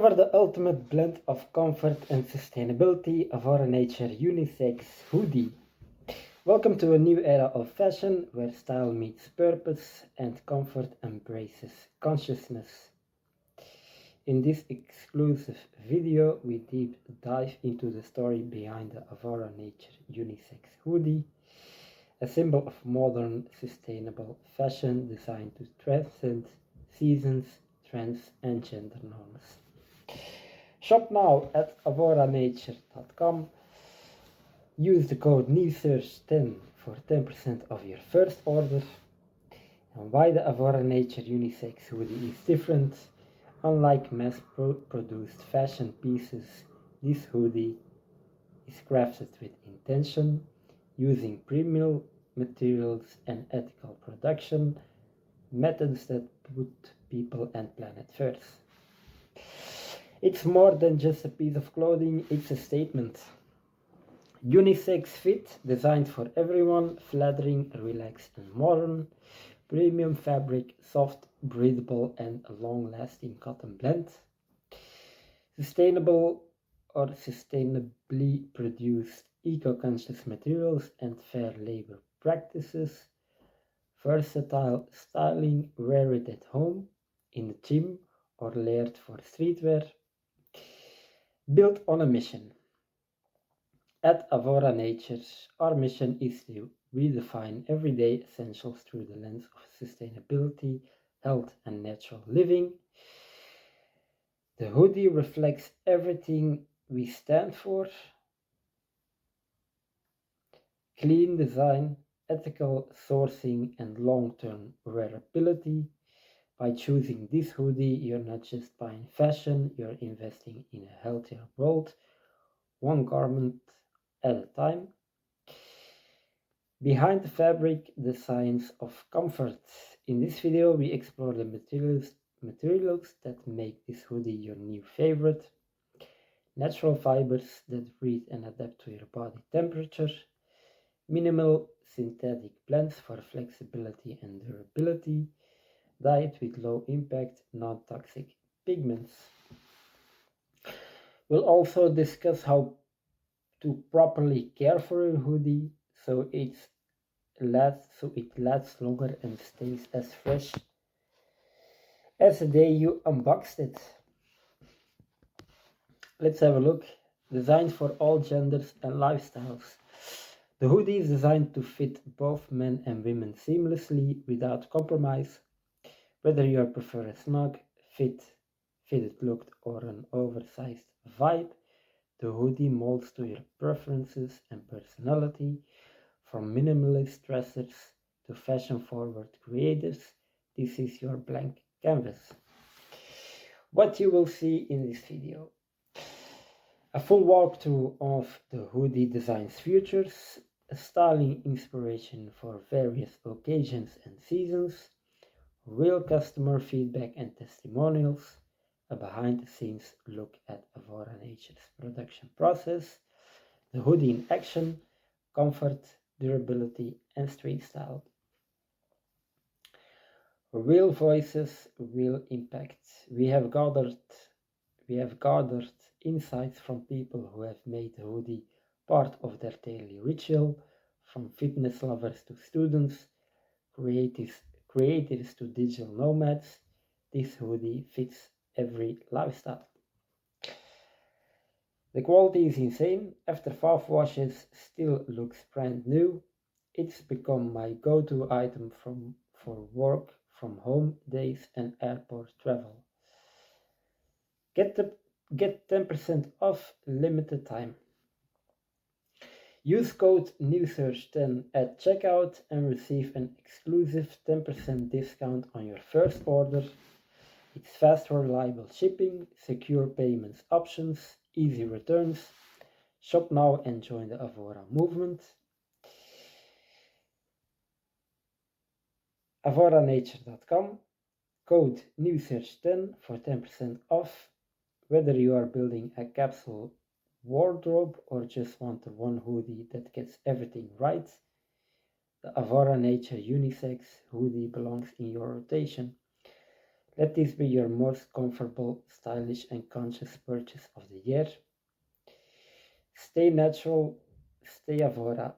Discover the ultimate blend of comfort and sustainability. Avora Nature Unisex Hoodie. Welcome to a new era of fashion where style meets purpose and comfort embraces consciousness. In this exclusive video, we deep dive into the story behind the Avora Nature Unisex Hoodie, a symbol of modern, sustainable fashion designed to transcend seasons, trends, and gender norms. Shop now at avoranature.com. Use the code NEWSEARCH10 for 10% of your first order. And why the Avora Nature Unisex Hoodie is different. Unlike mass-produced fashion pieces, this hoodie is crafted with intention, using premium materials and ethical production methods that put people and planet first. It's more than just a piece of clothing, it's a statement. Unisex Fit, designed for everyone, flattering, relaxed and modern. Premium fabric, soft, breathable and a long-lasting cotton blend. Sustainable or sustainably produced eco-conscious materials and fair labor practices. Versatile styling, wear it at home, in the gym or layered for streetwear. Built on a mission. At Avora Nature, our mission is to redefine everyday essentials through the lens of sustainability, health and natural living. The hoodie reflects everything we stand for. Clean design, ethical sourcing and long-term wearability. By choosing this hoodie, you're not just buying fashion, you're investing in a healthier world, one garment at a time. Behind the fabric, the science of comfort. In this video, we explore the materials that make this hoodie your new favorite. Natural fibers that breathe and adapt to your body temperature. Minimal synthetic blends for flexibility and durability. Dyed with low impact, non-toxic pigments. We'll also discuss how to properly care for your hoodie so it lasts longer and stays as fresh as the day you unboxed it. Let's have a look. Designed for all genders and lifestyles. The hoodie is designed to fit both men and women seamlessly without compromise. Whether you prefer a snug, fitted look or an oversized vibe, the hoodie molds to your preferences and personality. From minimalist dressers to fashion-forward creators, this is your blank canvas. What you will see in this video. A full walkthrough of the hoodie design's features, a styling inspiration for various occasions and seasons, real customer feedback and testimonials, a behind-the-scenes look at Avora Nature's production process, the hoodie in action, comfort, durability, and street style. Real voices, real impact. We have gathered insights from people who have made the hoodie part of their daily ritual, from fitness lovers to students, creators to digital nomads. This hoodie fits every lifestyle. The quality is insane. After 5 washes, still looks brand new. It's become my go-to item for work, from home days and airport travel. Get 10% off limited time. Use code NEWSEARCH10 at checkout and receive an exclusive 10% discount on your first order. It's fast, reliable shipping, secure payments options, easy returns. Shop now and join the Avora movement. avoranature.com. Code NEWSEARCH10 for 10% off. Whether you are building a capsule wardrobe or just want one hoodie that gets everything right, the Avora Nature Unisex Hoodie belongs in your rotation. Let this be your most comfortable, stylish, and conscious purchase of the year. Stay natural, stay Avora,